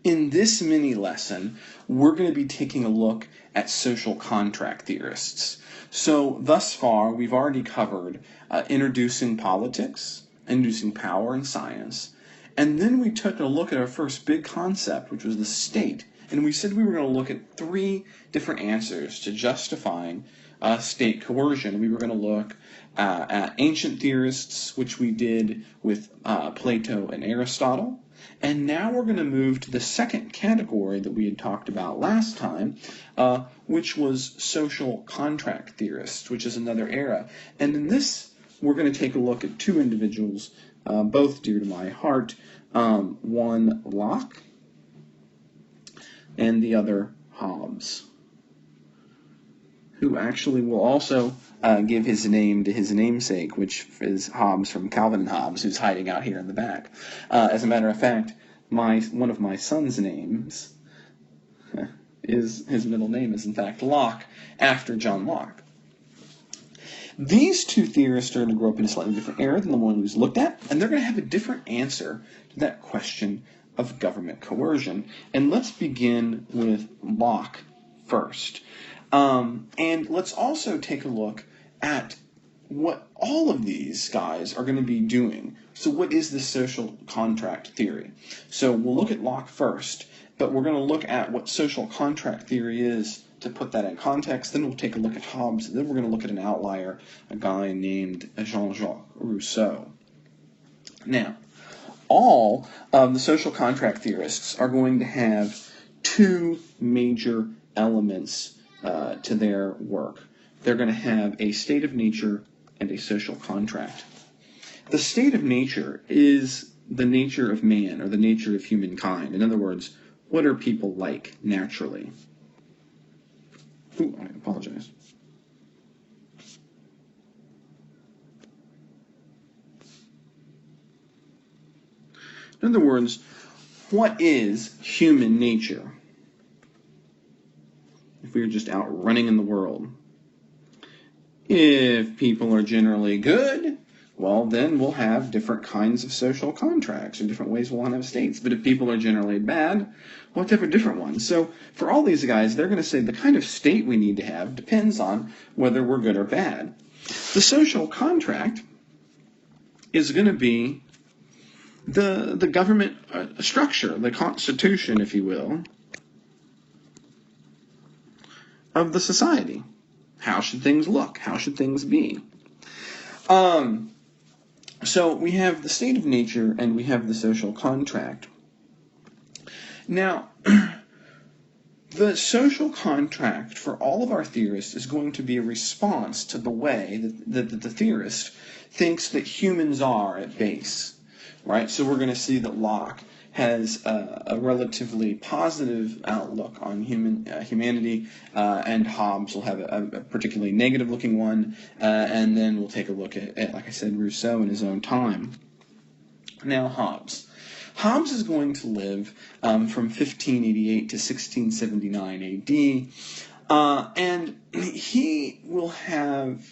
In this mini lesson, we're going to be taking a look at social contract theorists. So thus far, we've already covered introducing politics, introducing power and science, and then we took a look at our first big concept, which was the state. And we said we were going to look at 3 different answers to justifying state coercion. We were going to look at ancient theorists, which we did with Plato and Aristotle. And now we're going to move to the second category that we had talked about last time, which was social contract theorists, which is another era. And in this, we're going to take a look at 2 individuals, both dear to my heart, one Locke and the other Hobbes, who actually will also give his name to his namesake, which is Hobbes from Calvin and Hobbes, who's hiding out here in the back. As a matter of fact, one of my son's names his middle name is in fact Locke, after John Locke. These 2 theorists are going to grow up in a slightly different era than the one we just looked at, and they're going to have a different answer to that question of government coercion. And let's begin with Locke first. And let's also take a look at what all of these guys are going to be doing. So what is the social contract theory? So we'll look at Locke first, but we're going to look at what social contract theory is to put that in context. Then we'll take a look at Hobbes. Then we're going to look at an outlier, a guy named Jean-Jacques Rousseau. Now, all of the social contract theorists are going to have 2 major elements to their work. They're going to have a state of nature and a social contract. The state of nature is the nature of man, or the nature of humankind. In other words, what are people like naturally? Ooh, I apologize. In other words, what is human nature? If we were just out running in the world. If people are generally good, well, then we'll have different kinds of social contracts, or different ways we'll have states. But if people are generally bad, we'll have to have a different one. So for all these guys, they're going to say the kind of state we need to have depends on whether we're good or bad. The social contract is going to be the government structure, the constitution, if you will, of the society. How should things look? How should things be? So we have the state of nature and we have the social contract. Now, the social contract for all of our theorists is going to be a response to the way that the theorist thinks that humans are at base. Right? So we're going to see that Locke has a relatively positive outlook on humanity, and Hobbes will have a particularly negative-looking one, and then we'll take a look at, like I said, Rousseau in his own time. Now, Hobbes. Hobbes is going to live from 1588 to 1679 AD, and he will have,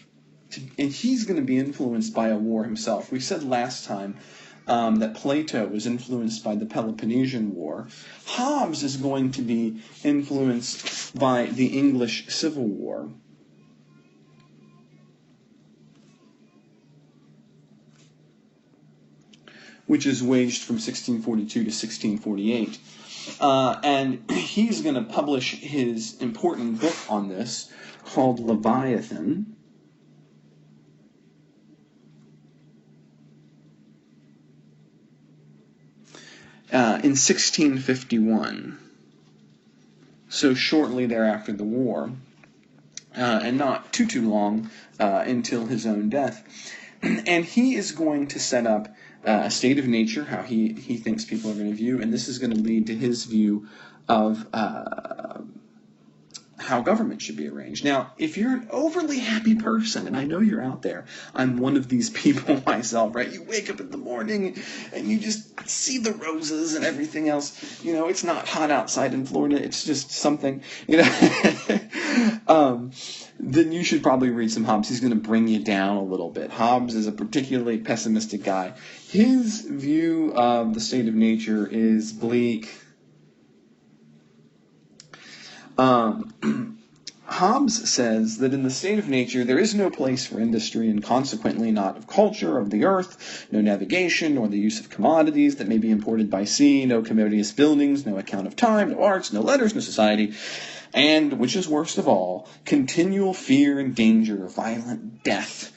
and he's going to be influenced by a war himself. We said last time that Plato was influenced by the Peloponnesian War. Hobbes is going to be influenced by the English Civil War. Which is waged from 1642 to 1648. And he's going to publish his important book on this called Leviathan. In 1651, so shortly thereafter the war, and not too long until his own death. And he is going to set up a state of nature, how he thinks people are going to view, and this is going to lead to his view of how government should be arranged. Now, if you're an overly happy person, and I know you're out there, I'm one of these people myself, right? You wake up in the morning and you just see the roses and everything else. You know, it's not hot outside in Florida. It's just something, you know. Then you should probably read some Hobbes. He's going to bring you down a little bit. Hobbes is a particularly pessimistic guy. His view of the state of nature is bleak, Hobbes says that in the state of nature there is no place for industry, and consequently not of culture of the earth, no navigation, nor the use of commodities that may be imported by sea, no commodious buildings, no account of time, no arts, no letters, no society, and, which is worst of all, continual fear and danger of violent death,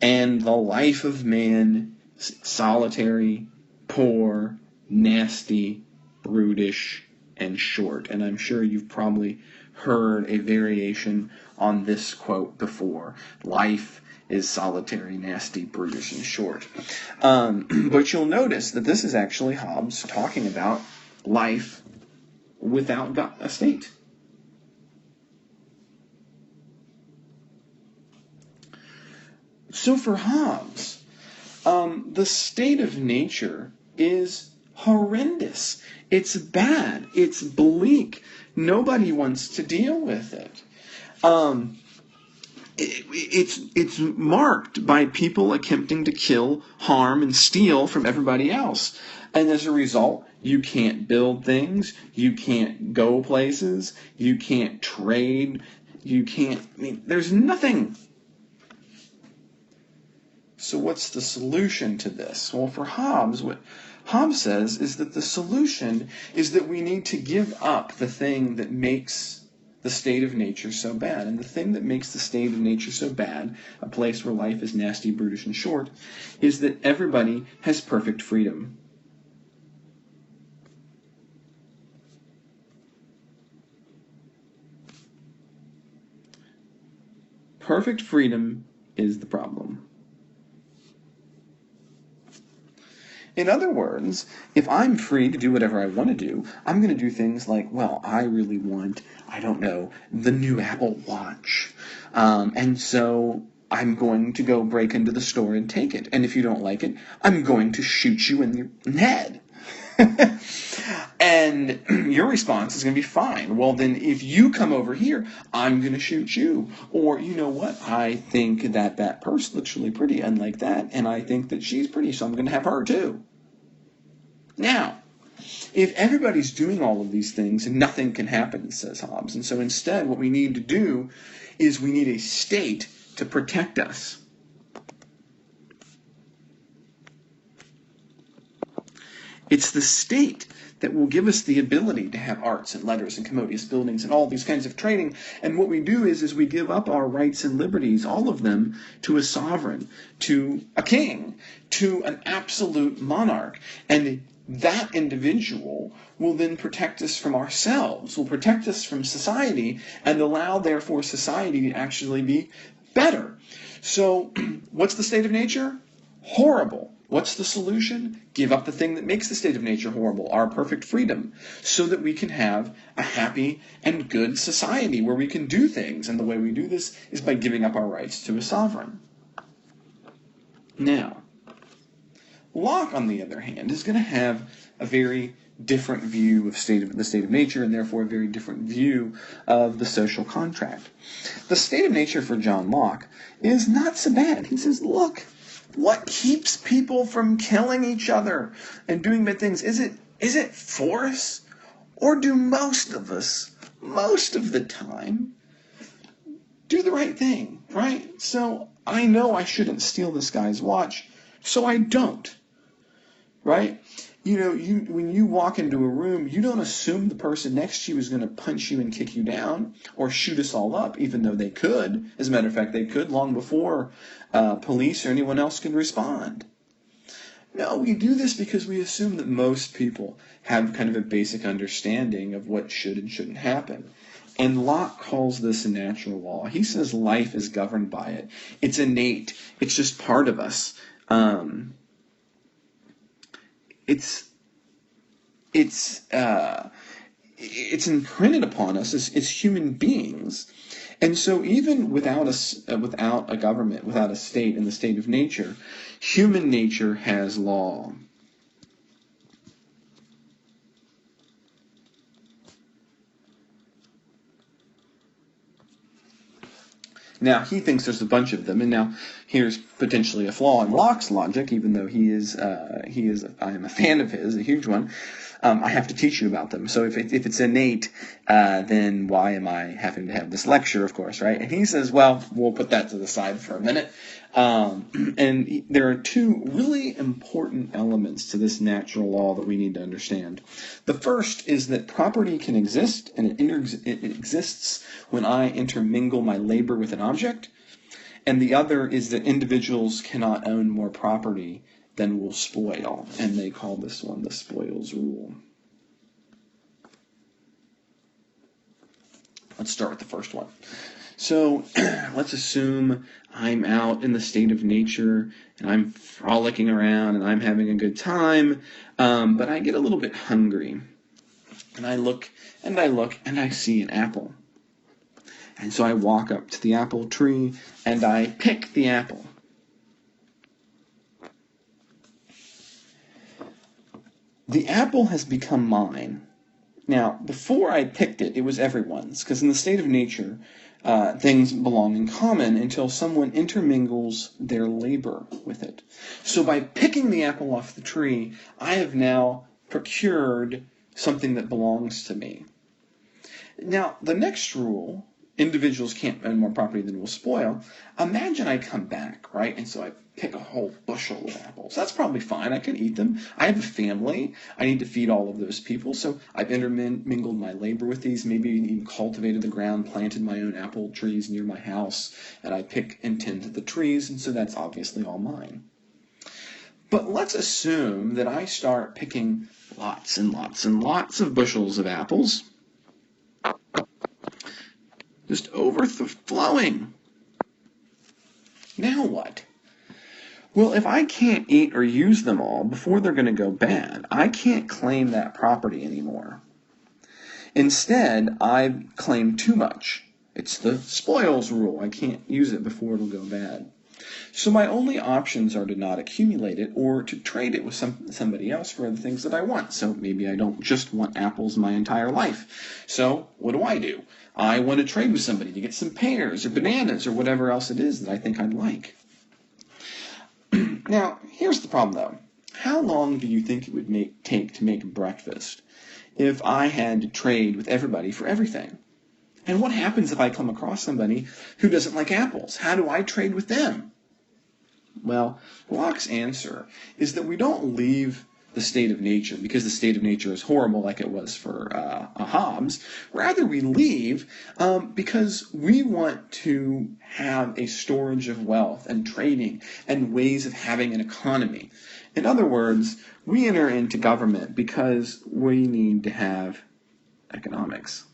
and the life of man solitary, poor, nasty, brutish, and short. And I'm sure you've probably heard a variation on this quote before. Life is solitary, nasty, brutish, and short. But you'll notice that this is actually Hobbes talking about life without a state. So for Hobbes, the state of nature is horrendous. It's bad. It's bleak. Nobody wants to deal with it. It's marked by people attempting to kill, harm, and steal from everybody else. And as a result, you can't build things, you can't go places, you can't trade, there's nothing. So what's the solution to this? Well, for Hobbes, what Hobbes says is that the solution is that we need to give up the thing that makes the state of nature so bad. And the thing that makes the state of nature so bad, a place where life is nasty, brutish, and short, is that everybody has perfect freedom. Perfect freedom is the problem. In other words, if I'm free to do whatever I want to do, I'm going to do things like, well, I really want, I don't know, the new Apple Watch. And so I'm going to go break into the store and take it. And if you don't like it, I'm going to shoot you in your head. And your response is going to be fine. Well, then if you come over here, I'm going to shoot you. Or, you know what, I think that purse looks really pretty, unlike that, and I think that she's pretty, so I'm going to have her too. Now, if everybody's doing all of these things, nothing can happen, says Hobbes. And so instead, what we need to do is we need a state to protect us. It's the state that will give us the ability to have arts and letters and commodious buildings and all these kinds of trading. And what we do is we give up our rights and liberties, all of them, to a sovereign, to a king, to an absolute monarch. And that individual will then protect us from ourselves, will protect us from society, and allow, therefore, society to actually be better. So, what's the state of nature? Horrible. What's the solution? Give up the thing that makes the state of nature horrible, our perfect freedom, so that we can have a happy and good society where we can do things. And the way we do this is by giving up our rights to a sovereign. Now, Locke, on the other hand, is going to have a very different view of the state of nature, and therefore a very different view of the social contract. The state of nature for John Locke is not so bad. He says, look, what keeps people from killing each other and doing bad things? Is it force? Or do most of us, most of the time, do the right thing, right? So I know I shouldn't steal this guy's watch, so I don't, right? When you walk into a room, you don't assume the person next to you is going to punch you and kick you down or shoot us all up, even though they could. As a matter of fact, they could long before police or anyone else could respond. No, we do this because we assume that most people have kind of a basic understanding of what should and shouldn't happen. And Locke calls this a natural law. He says life is governed by it. It's innate. It's just part of us. It's imprinted upon us as human beings. And so even without a government, without a state in the state of nature, human nature has law. Now, he thinks there's a bunch of them, and now here's potentially a flaw in Locke's logic, even though I am a fan of his, a huge one. I have to teach you about them. So if it's innate, then why am I having to have this lecture, of course, right? And he says, well, we'll put that to the side for a minute. And there are two really important elements to this natural law that we need to understand. The first is that property can exist, and it exists when I intermingle my labor with an object. And the other is that individuals cannot own more property than will spoil, and they call this one the spoils rule. Let's start with the first one. So let's assume I'm out in the state of nature and I'm frolicking around and I'm having a good time, but I get a little bit hungry. And I look and I see an apple. And so I walk up to the apple tree and I pick the apple. The apple has become mine. Now, before I picked it, it was everyone's, because in the state of nature, things belong in common until someone intermingles their labor with it. So by picking the apple off the tree, I have now procured something that belongs to me. Now, the next rule, individuals can't own more property than will spoil. Imagine I come back, right? And so I pick a whole bushel of apples. That's probably fine. I can eat them. I have a family. I need to feed all of those people. So I've intermingled my labor with these, maybe even cultivated the ground, planted my own apple trees near my house, and I pick and tend to the trees, and so that's obviously all mine. But let's assume that I start picking lots and lots and lots of bushels of apples, just overflowing. Now what? Well, if I can't eat or use them all before they're going to go bad, I can't claim that property anymore. Instead, I claim too much. It's the spoils rule. I can't use it before it'll go bad. So my only options are to not accumulate it or to trade it with somebody else for the things that I want. So maybe I don't just want apples my entire life. So what do? I want to trade with somebody to get some pears or bananas or whatever else it is that I think I'd like. Now, here's the problem, though. How long do you think it would take to make breakfast if I had to trade with everybody for everything? And what happens if I come across somebody who doesn't like apples? How do I trade with them? Well, Locke's answer is that we don't leave the state of nature because the state of nature is horrible like it was for Hobbes. Rather, we leave because we want to have a storage of wealth and trading and ways of having an economy. In other words, we enter into government because we need to have economics.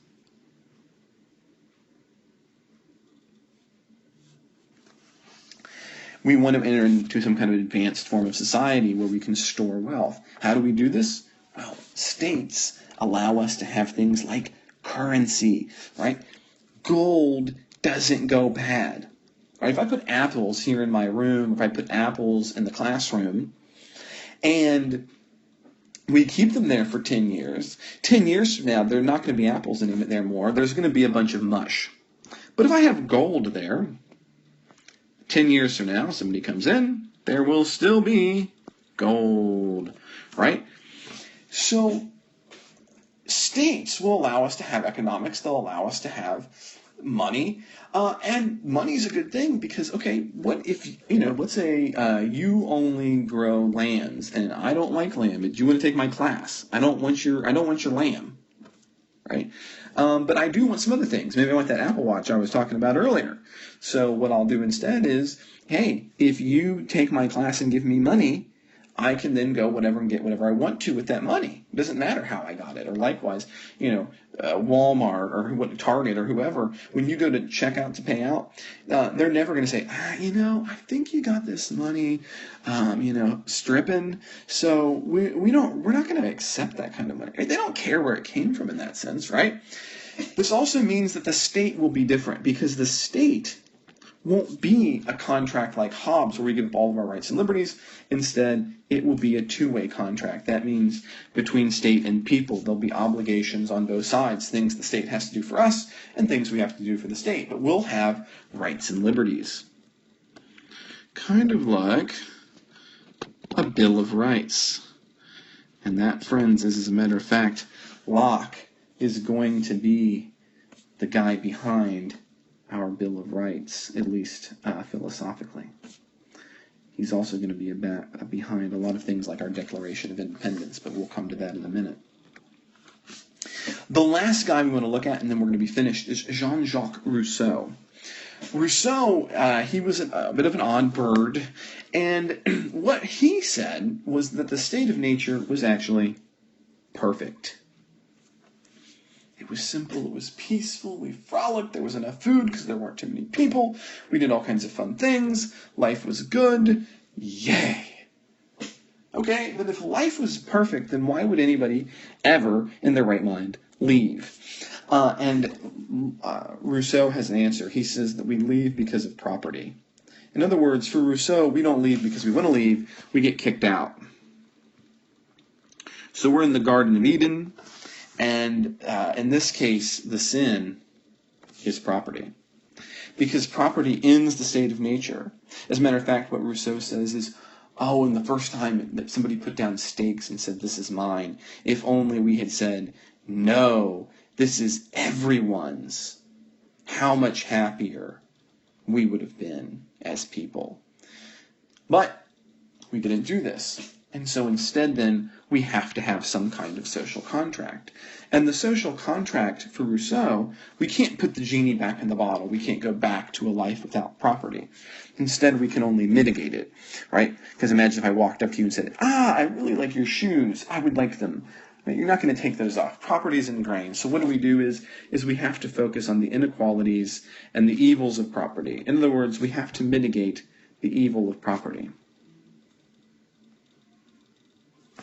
We want to enter into some kind of advanced form of society where we can store wealth. How do we do this? Well, states allow us to have things like currency, right? Gold doesn't go bad. Right? If I put apples here in my room, if I put apples in the classroom, and we keep them there for 10 years, 10 years from now, there are not going to be apples anymore. There's going to be a bunch of mush. But if I have gold there, 10 years from now, somebody comes in, there will still be gold, right? So states will allow us to have economics. They'll allow us to have money. And money's a good thing because, okay, what if, let's say you only grow lambs and I don't like lamb. Do you want to take my class? I don't want your lamb, right? But I do want some other things. Maybe I want that Apple Watch I was talking about earlier. So what I'll do instead is, hey, if you take my class and give me money, I can then go whatever and get whatever I want to with that money. It doesn't matter how I got it. Or likewise, Walmart or Target or whoever, when you go to check out to pay out, they're never going to say, I think you got this money, stripping. So we're not going to accept that kind of money. They don't care where it came from in that sense, right? This also means that the state will be different because the state won't be a contract like Hobbes where we give up all of our rights and liberties. Instead, it will be a two-way contract. That means between state and people, there'll be obligations on both sides, things the state has to do for us and things we have to do for the state. But we'll have rights and liberties. Kind of like a Bill of Rights. And that, friends, is, as a matter of fact, Locke is going to be the guy behind our Bill of Rights, at least philosophically. He's also going to be behind a lot of things like our Declaration of Independence, but we'll come to that in a minute. The last guy we want to look at, and then we're going to be finished, is Jean-Jacques Rousseau. Rousseau, he was a bit of an odd bird, and what he said was that the state of nature was actually perfect. It was simple, it was peaceful, we frolicked, there was enough food because there weren't too many people, we did all kinds of fun things, life was good, yay! Okay, but if life was perfect, then why would anybody ever, in their right mind, leave? Rousseau has an answer. He says that we leave because of property. In other words, for Rousseau, we don't leave because we want to leave, we get kicked out. So we're in the Garden of Eden, and in this case, the sin is property. Because property ends the state of nature. As a matter of fact, what Rousseau says is, oh, and the first time that somebody put down stakes and said, this is mine, if only we had said, no, this is everyone's, how much happier we would have been as people. But we didn't do this. And so instead then, we have to have some kind of social contract. And the social contract for Rousseau, we can't put the genie back in the bottle. We can't go back to a life without property. Instead, we can only mitigate it, right? Because imagine if I walked up to you and said, I really like your shoes. I would like them. You're not going to take those off. Property is ingrained. So what do we do is we have to focus on the inequalities and the evils of property. In other words, we have to mitigate the evil of property.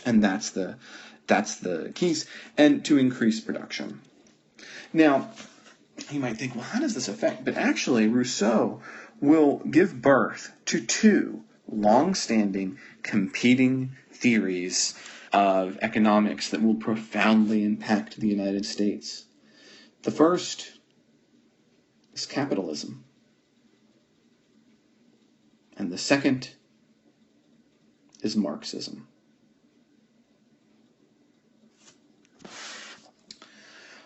And that's the keys, and to increase production. Now, you might think, well, how does this affect? But actually, Rousseau will give birth to two long-standing competing theories of economics that will profoundly impact the United States. The first is capitalism. And the second is Marxism.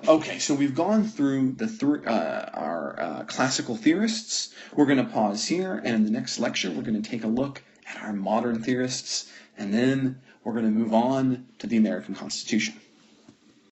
Okay, so we've gone through our classical theorists. We're going to pause here, and in the next lecture, we're going to take a look at our modern theorists, and then we're going to move on to the American Constitution.